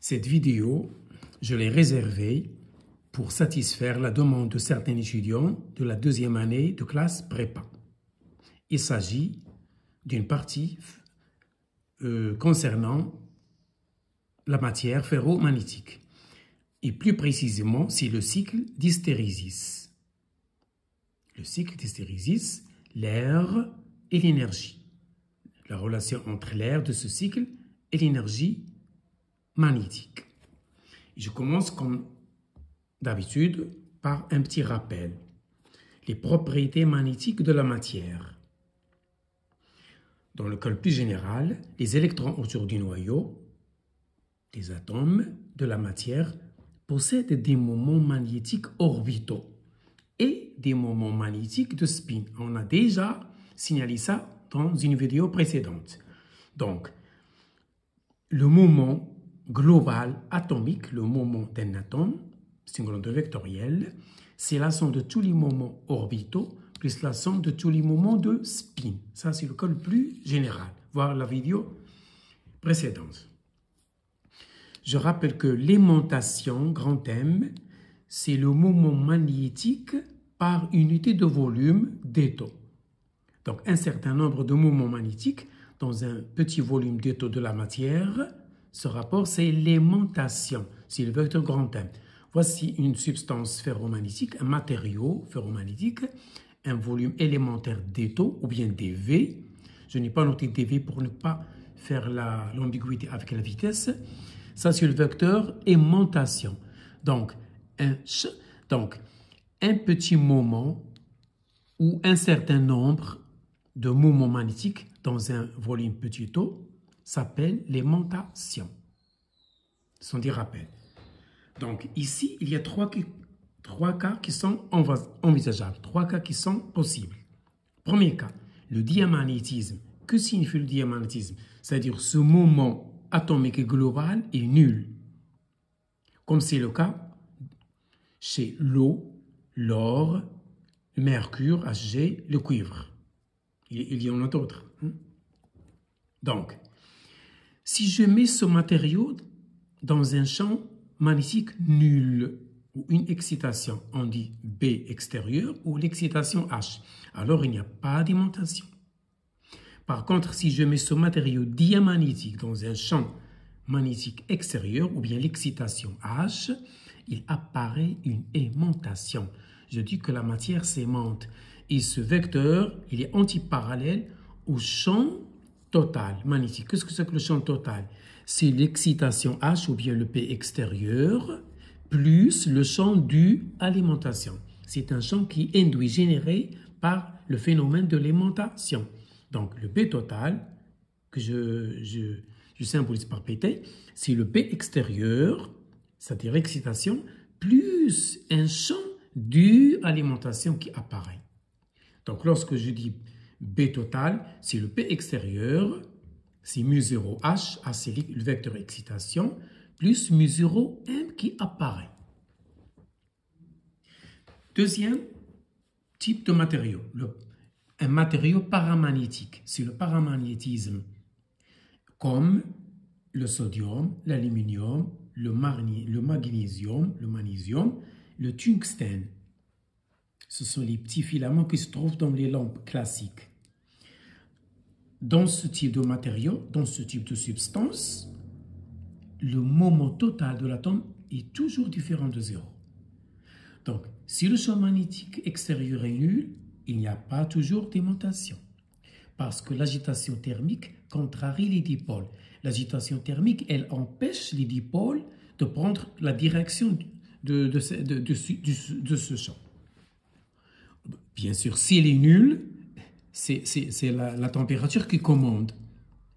Cette vidéo, je l'ai réservée pour satisfaire la demande de certains étudiants de la deuxième année de classe prépa. Il s'agit d'une partie concernant la matière ferromagnétique, et plus précisément, c'est le cycle d'hystérésis. Le cycle d'hystérésis, l'air et l'énergie. La relation entre l'air de ce cycle et l'énergie magnétique. Je commence comme d'habitude par un petit rappel. Les propriétés magnétiques de la matière. Dans le cas le plus général, les électrons autour du noyau, des atomes de la matière, possèdent des moments magnétiques orbitaux et des moments magnétiques de spin. On a déjà signalé ça dans une vidéo précédente. Donc, le moment global atomique, le moment d'un atome, c'est une grande vectorielle, c'est la somme de tous les moments orbitaux plus la somme de tous les moments de spin. Ça, c'est le cas le plus général. Voir la vidéo précédente. Je rappelle que l'aimantation, grand M, c'est le moment magnétique par unité de volume d'étau. Donc, un certain nombre de moments magnétiques dans un petit volume d'étau de la matière. Ce rapport, c'est l'aimantation. C'est le vecteur grand M. Voici une substance ferromagnétique, un matériau ferromagnétique, un volume élémentaire d'étau ou bien dV. Je n'ai pas noté dV pour ne pas faire l'ambiguïté avec la vitesse. Ça, c'est le vecteur aimantation. Donc, un petit moment ou un certain nombre de moments magnétiques dans un volume petit taux s'appelle l'aimantation. Ce sont des rappels. Donc, ici, il y a trois cas qui sont envisageables, trois cas qui sont possibles. Premier cas, le diamagnétisme. Que signifie le diamagnétisme? C'est-à-dire ce moment atomique global est nul. Comme c'est le cas chez l'eau, l'or, le mercure, Hg, le cuivre. Il y en a d'autres. Donc, si je mets ce matériau dans un champ magnétique nul ou une excitation, on dit B extérieure ou l'excitation H, alors il n'y a pas d'aimantation. Par contre, si je mets ce matériau diamagnétique dans un champ magnétique extérieur ou bien l'excitation H, il apparaît une aimantation. Je dis que la matière s'aimante et ce vecteur, il est antiparallèle au champ total magnétique. Qu'est-ce que c'est que le champ total? C'est l'excitation H ou bien le P extérieur plus le champ dû à l'aimantation. C'est un champ qui est induit, généré par le phénomène de l'aimantation. Donc, le P total, que je symbolise par PT, c'est le P extérieur, c'est-à-dire excitation, plus un champ dû à l'aimantation qui apparaît. Donc, lorsque je dis B total, c'est le P extérieur, c'est mu0 H, c'est le vecteur excitation, plus mu0 M qui apparaît. Deuxième type de matériau, un matériau paramagnétique, c'est le paramagnétisme, comme le sodium, l'aluminium, le magnésium, le tungstène. Ce sont les petits filaments qui se trouvent dans les lampes classiques. Dans ce type de matériau, dans ce type de substance, le moment total de l'atome est toujours différent de zéro. Donc, si le champ magnétique extérieur est nul, il n'y a pas toujours d'aimantation. Parce que l'agitation thermique contrarie les dipôles. L'agitation thermique, elle empêche les dipôles de prendre la direction de ce champ. Bien sûr, s'il est nul, c'est la température qui commande.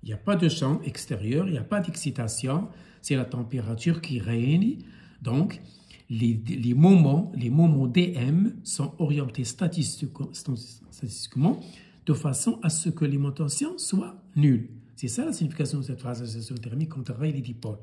Il n'y a pas de champ extérieur, il n'y a pas d'excitation, c'est la température qui règne. Donc, les moments dm sont orientés statistiquement de façon à ce que l'aimantation soit nulle. C'est ça la signification de cette phrase d'agitation thermique contrarie les dipôles.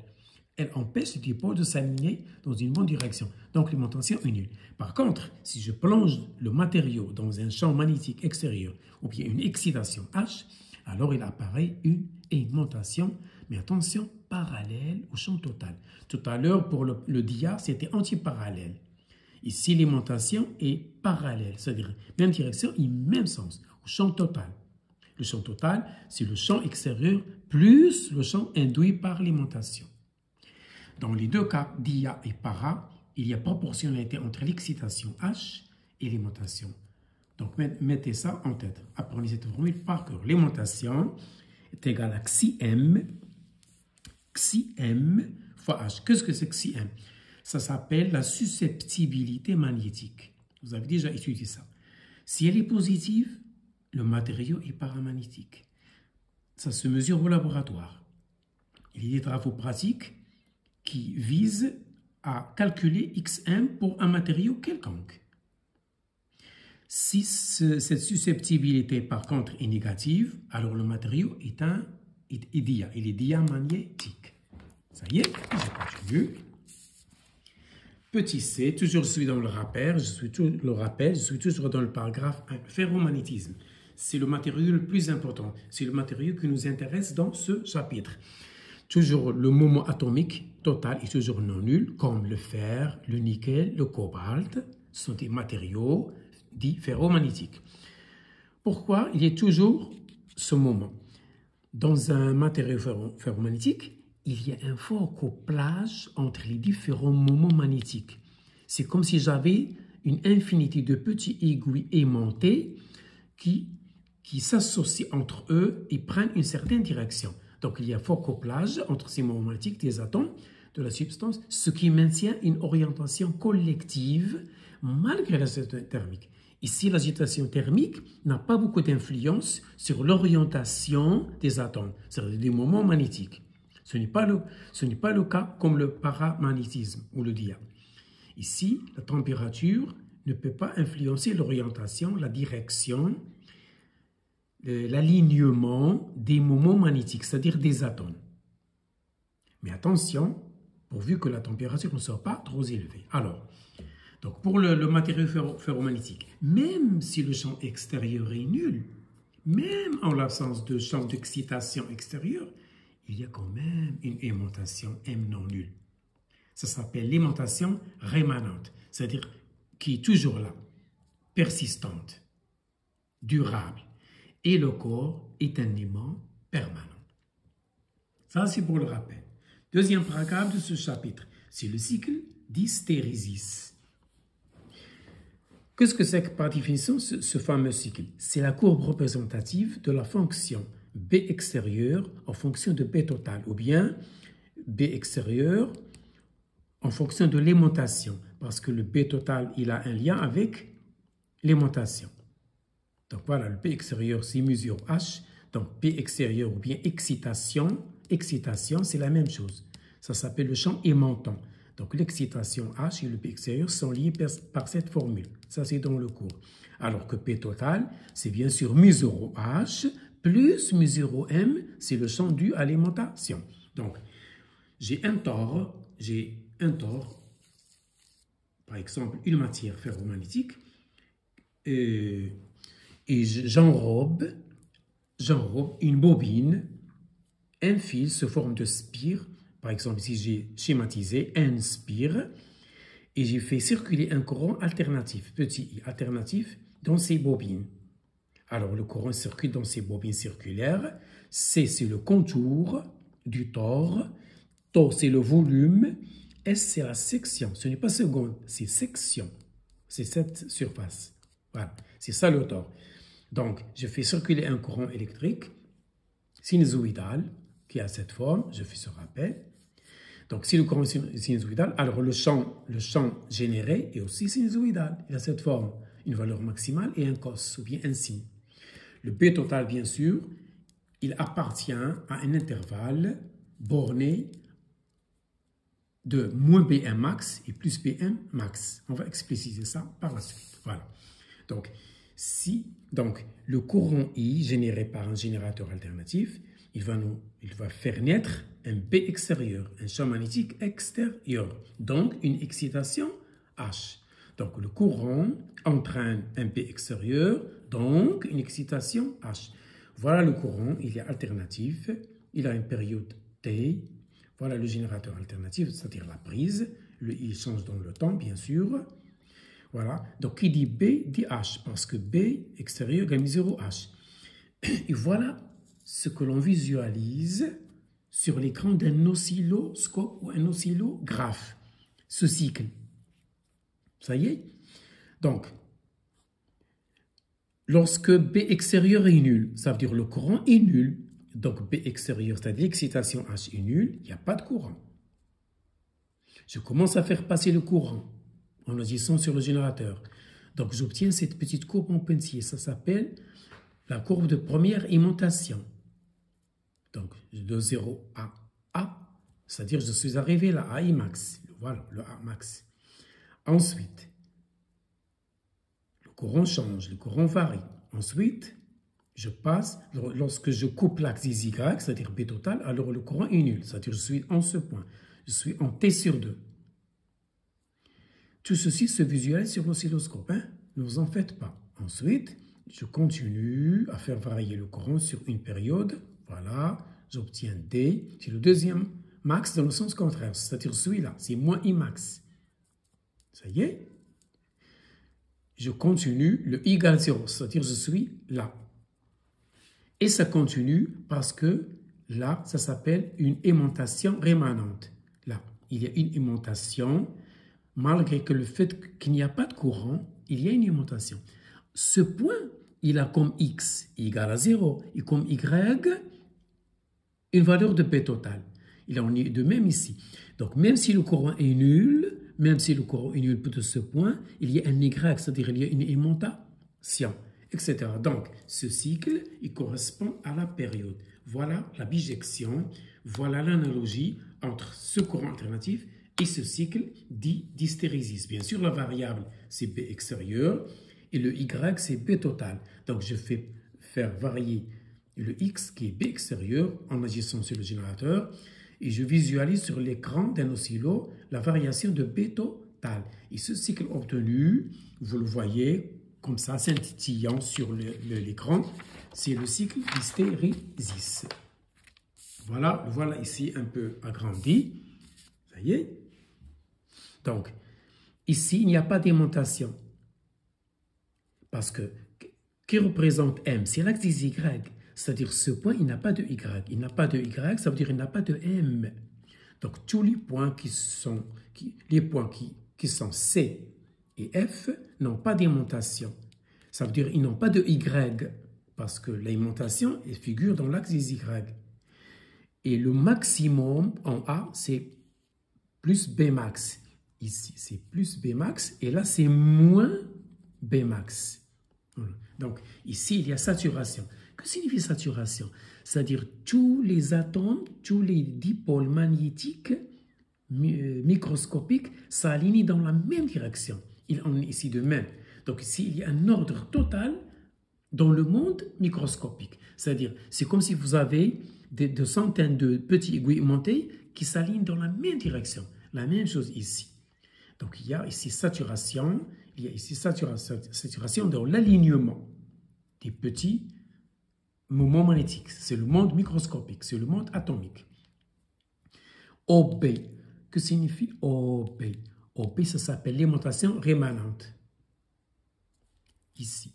Elle empêche les dipôles de s'aligner dans une bonne direction. Donc, l'aimantation est nulle. Par contre, si je plonge le matériau dans un champ magnétique extérieur ou bien une excitation H, alors il apparaît une aimantation, mais attention, parallèle au champ total. Tout à l'heure, pour le dia, c'était antiparallèle. Ici, l'aimantation est parallèle, c'est-à-dire même direction et même sens, au champ total. Le champ total, c'est le champ extérieur plus le champ induit par l'aimantation. Dans les deux cas, dia et para, il y a proportionnalité entre l'excitation H et l'aimantation. Donc, mettez ça en tête. Apprenez cette formule par cœur. L'aimantation est égale à xi m fois H. Qu'est-ce que c'est xi m? Ça s'appelle la susceptibilité magnétique. Vous avez déjà étudié ça. Si elle est positive, le matériau est paramagnétique. Ça se mesure au laboratoire. Il y a des travaux pratiques qui visent à calculer xm pour un matériau quelconque. Si cette susceptibilité, par contre, est négative, alors le matériau est dia. Il est diamagnétique. Ça y est, je continue. Petit c, toujours je suis dans le rappel, je suis toujours dans le paragraphe 1. Le ferromagnétisme, c'est le matériau le plus important. C'est le matériau qui nous intéresse dans ce chapitre. Toujours le moment atomique total est toujours non nul, comme le fer, le nickel, le cobalt. Ce sont des matériaux dits ferromagnétiques. Pourquoi il y a toujours ce moment? Dans un matériau ferromagnétique, il y a un fort couplage entre les différents moments magnétiques. C'est comme si j'avais une infinité de petits aiguilles aimantées qui s'associent entre eux et prennent une certaine direction. Donc, il y a fort couplage entre ces moments magnétiques des atomes de la substance, ce qui maintient une orientation collective malgré l'agitation thermique. Ici, l'agitation thermique n'a pas beaucoup d'influence sur l'orientation des atomes, c'est-à-dire des moments magnétiques. Ce n'est pas le cas comme le paramagnétisme ou le dia. Ici, la température ne peut pas influencer l'orientation, la direction, l'alignement des moments magnétiques, c'est-à-dire des atomes. Mais attention, pourvu que la température ne soit pas trop élevée. Alors, donc pour le matériau ferromagnétique, même si le champ extérieur est nul, même en l'absence de champ d'excitation extérieure, il y a quand même une aimantation M non nulle. Ça s'appelle l'aimantation rémanente, c'est-à-dire qui est toujours là, persistante, durable. Et le corps est un aimant permanent. Ça, c'est pour le rappel. Deuxième paragraphe de ce chapitre, c'est le cycle d'hystérésis. Qu'est-ce que c'est que par définition ce fameux cycle? C'est la courbe représentative de la fonction B extérieur en fonction de B total, ou bien B extérieur en fonction de l'aimantation, parce que le B total, il a un lien avec l'aimantation. Donc voilà, le B extérieur, c'est mesure H, donc B extérieur ou bien excitation, c'est la même chose. Ça s'appelle le champ aimantant. Donc l'excitation H et le B extérieur sont liés par cette formule. Ça, c'est dans le cours. Alors que P total, c'est bien sûr mu 0 H plus mu 0 M, c'est le champ dû à l'aimantation. Donc, j'ai un tore, par exemple, une matière ferromagnétique, et j'enrobe une bobine, un fil se forme de spire. Par exemple, ici j'ai schématisé un spire et j'ai fait circuler un courant alternatif, petit i alternatif, dans ces bobines. Alors le courant circule dans ces bobines circulaires. C, c'est le contour du tore. Tau, c'est le volume. S, c'est la section. Ce n'est pas seconde, c'est section. C'est cette surface. Voilà, c'est ça le tore. Donc, je fais circuler un courant électrique sinusoïdal qui a cette forme. Je fais ce rappel. Donc, si le courant est sinusoïdal, alors le champ généré est aussi sinusoïdal. Il a cette forme, une valeur maximale et un cos, ou bien un signe. Le B total, bien sûr, il appartient à un intervalle borné de moins Bm max et plus Bm max. On va expliciter ça par la suite. Voilà. Donc, le courant I généré par un générateur alternatif, il va faire naître un B extérieur, un champ magnétique extérieur, donc une excitation H. Donc le courant entraîne un B extérieur, donc une excitation H. Voilà le courant, il est alternatif, il a une période T. Voilà le générateur alternatif, c'est-à-dire la prise. Il change dans le temps, bien sûr. Voilà. Donc, qui dit B dit H, parce que B extérieur égale 0H. Et voilà ce que l'on visualise sur l'écran d'un oscilloscope ou un oscillographe. Ce cycle. Ça y est? Donc, lorsque B extérieur est nul, ça veut dire le courant est nul. Donc, B extérieur, c'est-à-dire l'excitation H est nulle, il n'y a pas de courant. Je commence à faire passer le courant en agissant sur le générateur. Donc, j'obtiens cette petite courbe en Pensier. Ça s'appelle la courbe de première aimantation. Donc, de 0 à A, c'est-à-dire je suis arrivé là à I max. Voilà, le A max. Ensuite, le courant change, le courant varie. Ensuite, je passe, lorsque je coupe l'axe Y, c'est-à-dire B total, alors le courant est nul, c'est-à-dire je suis en ce point. Je suis en T sur 2. Tout ceci se visualise sur l'oscilloscope. Hein? Ne vous en faites pas. Ensuite, je continue à faire varier le courant sur une période. Voilà, j'obtiens D. C'est le deuxième max dans le sens contraire, c'est-à-dire celui-là, c'est moins I max. Ça y est? Je continue, le I égale 0, c'est-à-dire je suis là. Et ça continue parce que là, ça s'appelle une aimantation rémanente. Là, il y a une aimantation, malgré que le fait qu'il n'y a pas de courant, il y a une aimantation. Ce point, il a comme X égale à 0 et comme Y, une valeur de B total. Il en est de même ici. Donc, même si le courant est nul, de ce point, il y a un Y, c'est-à-dire il y a une aimantation, etc. Donc, ce cycle, il correspond à la période. Voilà la bijection, voilà l'analogie entre ce courant alternatif et ce cycle dit d'hystérésis. Bien sûr, la variable, c'est B extérieur et le Y, c'est B total. Donc, je fais faire varier le X qui est B extérieur en agissant sur le générateur et je visualise sur l'écran d'un oscillo la variation de B total. Et ce cycle obtenu, vous le voyez comme ça, scintillant sur l'écran, c'est le cycle d'hystérésis. Voilà, voilà ici un peu agrandi. Ça y est. Donc, ici, il n'y a pas d'aimantation. Parce que, qui représente M? C'est l'axe des Y. C'est-à-dire, ce point, il n'a pas de Y. Il n'a pas de Y, ça veut dire qu'il n'a pas de M. Donc, tous les points qui sont C et F n'ont pas d'aimantation. Ça veut dire qu'ils n'ont pas de Y, parce que l'aimantation figure dans l'axe des Y. Et le maximum en A, c'est plus B max. Ici, c'est plus B max, et là, c'est moins B max. Donc, ici, il y a saturation. Que signifie saturation? C'est-à-dire tous les atomes, tous les dipôles magnétiques microscopiques s'alignent dans la même direction. Il en est ici de même. Donc, ici, il y a un ordre total dans le monde microscopique. C'est-à-dire, c'est comme si vous avez de centaines de petits aiguilles aimantées qui s'alignent dans la même direction. La même chose ici. Donc, il y a ici saturation. Il y a ici saturation dans l'alignement des petits mouvements magnétiques. C'est le monde microscopique, c'est le monde atomique. OB, que signifie OB? OB, ça s'appelle l'aimantation rémanente. Ici.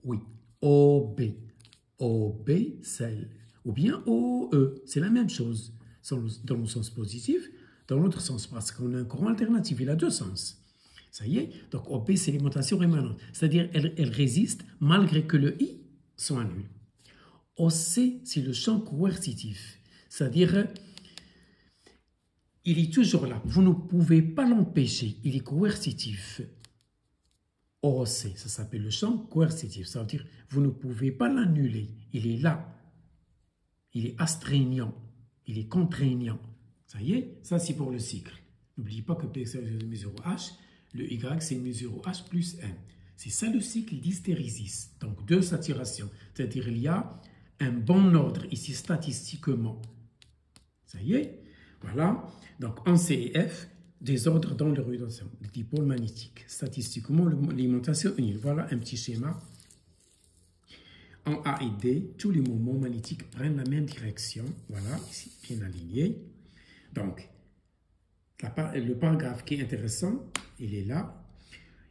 Oui, OB. OB, ou bien OE, c'est la même chose. Dans le sens positif, dans l'autre sens, parce qu'on a un courant alternatif, il a deux sens. Ça y est, donc OP, c'est l'aimantation rémanente. C'est-à-dire, elle résiste malgré que le I soit nul. OC, c'est le champ coercitif. C'est-à-dire, il est toujours là. Vous ne pouvez pas l'empêcher. Il est coercitif. OC, ça s'appelle le champ coercitif. Ça veut dire, vous ne pouvez pas l'annuler. Il est là. Il est astreignant. Il est contraignant. Ça y est, ça c'est pour le cycle. N'oubliez pas que P c'est mesure H. Le Y, c'est mesure H plus M. C'est ça le cycle d'hystérésis, donc de saturation. C'est-à-dire il y a un bon ordre ici statistiquement. Ça y est, voilà. Donc en C et F, des ordres dans l'orientation, les dipôles magnétiques. Statistiquement, l'alimentation est nulle. Voilà un petit schéma. En A et D, tous les moments magnétiques prennent la même direction. Voilà, ici, bien aligné. Donc, le paragraphe qui est intéressant, il est là.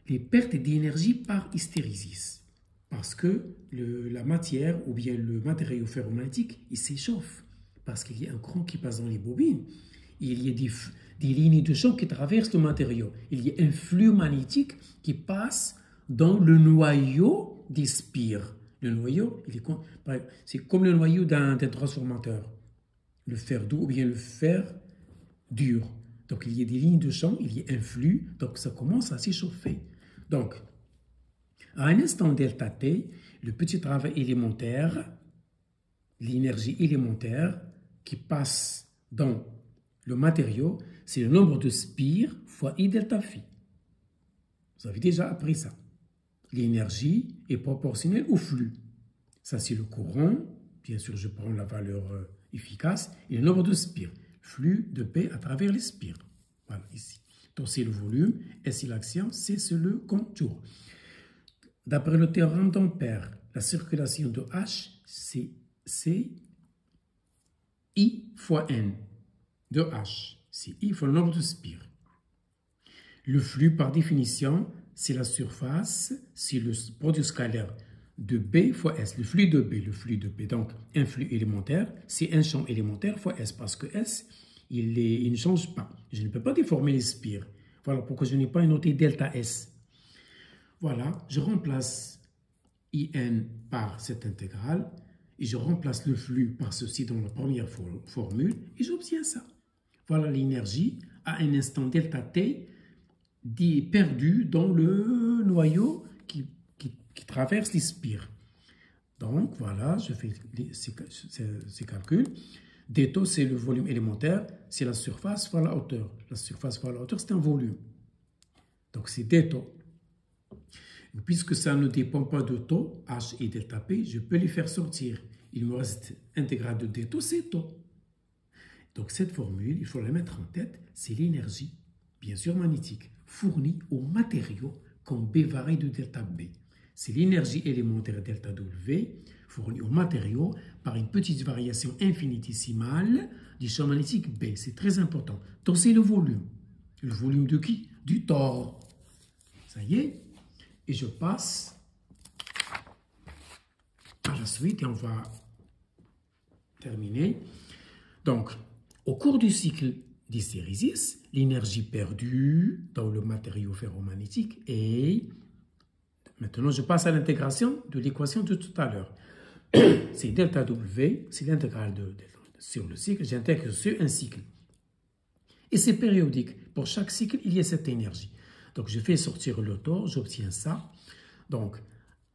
Les pertes d'énergie par hystérésis. Parce que la matière ou bien le matériau ferromagnétique, il s'échauffe. Parce qu'il y a un courant qui passe dans les bobines. Il y a des lignes de champ qui traversent le matériau. Il y a un flux magnétique qui passe dans le noyau des spires. Le noyau, c'est comme le noyau d'un transformateur. Le fer doux ou bien le fer dur. Donc, il y a des lignes de champ, il y a un flux, donc ça commence à s'échauffer. Donc, à un instant delta t, le petit travail élémentaire, l'énergie élémentaire qui passe dans le matériau, c'est le nombre de spires fois I delta phi. Vous avez déjà appris ça. L'énergie est proportionnelle au flux. Ça, c'est le courant. Bien sûr, je prends la valeur efficace. Et le nombre de spires. Flux de P à travers les spires. Voilà, ici. Donc, c'est le volume. S, c'est l'action. C, c'est le contour. D'après le théorème d'Ampère, la circulation de H, c'est I fois N de H. C'est I fois le nombre de spires. Le flux, par définition, c'est la surface, c'est le produit scalaire de B fois S, le flux de B. Donc, un flux élémentaire, c'est un champ élémentaire fois S, parce que S, il ne change pas. Je ne peux pas déformer les spires. Voilà pourquoi je n'ai pas noté delta S. Voilà, je remplace IN par cette intégrale, et je remplace le flux par ceci dans la première formule, et j'obtiens ça. Voilà l'énergie à un instant delta T perdue dans le noyau qui traverse les spires. Donc, voilà, je fais ces calculs. Dτ, c'est le volume élémentaire, c'est la surface fois la hauteur. La surface fois la hauteur, c'est un volume. Donc, c'est dτ. Puisque ça ne dépend pas de taux, H et delta P, je peux les faire sortir. Il me reste intégrale de dτ, c'est τ. Donc, cette formule, il faut la mettre en tête, c'est l'énergie, bien sûr magnétique, fournie au matériau comme B varie de delta B. C'est l'énergie élémentaire delta W fournie au matériau par une petite variation infinitésimale du champ magnétique B. C'est très important. Donc, c'est le volume. Le volume de qui? Du tore. Ça y est. Et je passe à la suite et on va terminer. Donc, au cours du cycle d'hystérésis, l'énergie perdue dans le matériau ferromagnétique est... Maintenant, je passe à l'intégration de l'équation de tout à l'heure. C'est delta W, c'est l'intégrale sur le cycle. J'intègre sur un cycle. Et c'est périodique. Pour chaque cycle, il y a cette énergie. Donc, je fais sortir le taux, j'obtiens ça. Donc,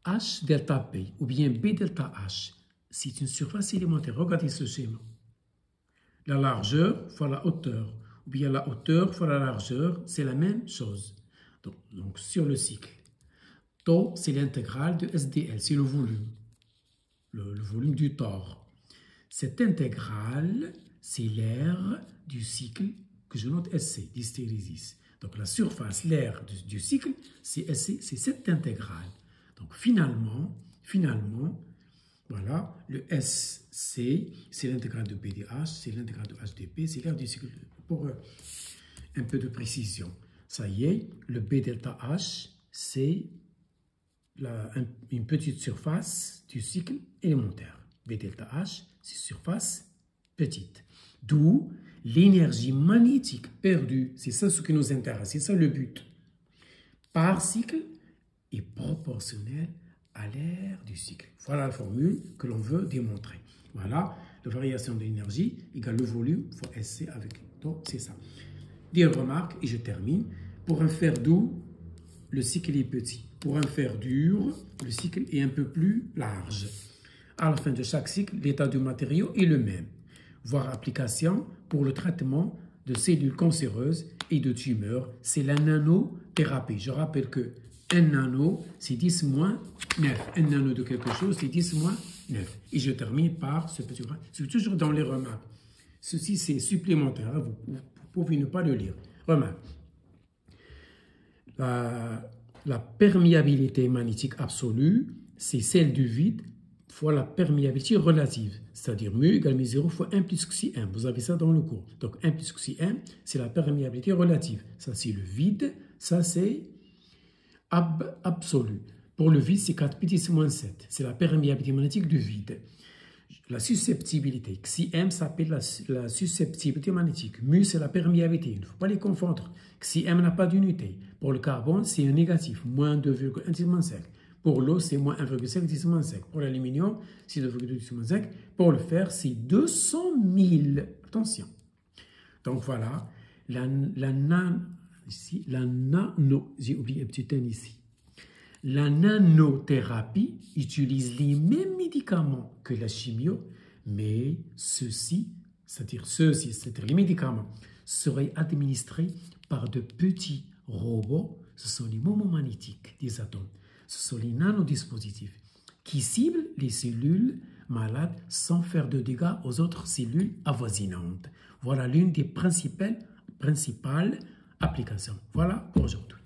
H delta P ou bien B delta H, c'est une surface élémentaire. Regardez ce schéma. La largeur fois la hauteur, ou bien la hauteur fois la largeur, c'est la même chose. Donc sur le cycle. Tau, c'est l'intégrale de SdL, c'est le volume. Le volume du tore. Cette intégrale, c'est l'air du cycle que je note SC, d'hystérésis. Donc la surface, l'air du cycle, c'est SC, c'est cette intégrale. Donc finalement, voilà, le SC, c'est l'intégrale de BdH, c'est l'intégrale de HdP, c'est l'air du cycle. Pour un peu de précision. Ça y est, le B delta H, c'est une petite surface du cycle élémentaire. B delta H, c'est surface petite. D'où l'énergie magnétique perdue, c'est ça ce qui nous intéresse, c'est ça le but, par cycle est proportionnelle à l'aire du cycle. Voilà la formule que l'on veut démontrer. Voilà, la variation de l'énergie égale le volume fois SC avec tau, c'est ça. Des remarques et je termine. Pour un fer doux, le cycle est petit. Pour un fer dur, le cycle est un peu plus large. À la fin de chaque cycle, l'état du matériau est le même. Voir application pour le traitement de cellules cancéreuses et de tumeurs, c'est la nanothérapie. Je rappelle que 1 nano, c'est 10 moins 9. 1 nano de quelque chose, c'est 10 moins 9. Et je termine par ce petit graphe. C'est toujours dans les remarques. Ceci, c'est supplémentaire. Hein? Vous pouvez ne pas le lire. Remarque. La perméabilité magnétique absolue, c'est celle du vide fois la perméabilité relative, c'est-à-dire mu égale mu0 fois 1 plus xi1. Vous avez ça dans le cours. Donc 1 plus xi1, c'est la perméabilité relative. Ça, c'est le vide. Ça, c'est absolu. Pour le vide, c'est 4 pi 10 moins 7. C'est la perméabilité magnétique du vide. La susceptibilité, xi_m s'appelle la susceptibilité magnétique. Mu, c'est la perméabilité. Il ne faut pas les confondre. Xi_m n'a pas d'unité. Pour le carbone, c'est un négatif, moins 2,1 10 moins 5. Pour l'eau, c'est moins 1,5 10 moins 5. Pour l'aluminium, c'est 2,2 10 moins 5. Pour le fer, c'est 200 000. Attention. Donc voilà, j'ai oublié un petit n ici. La nanothérapie utilise les mêmes médicaments que la chimio, mais ceux-ci, c'est-à-dire les médicaments, seraient administrés par de petits robots. Ce sont les moments magnétiques des atomes. Ce sont les nanodispositifs qui ciblent les cellules malades sans faire de dégâts aux autres cellules avoisinantes. Voilà l'une des principales applications. Voilà pour aujourd'hui.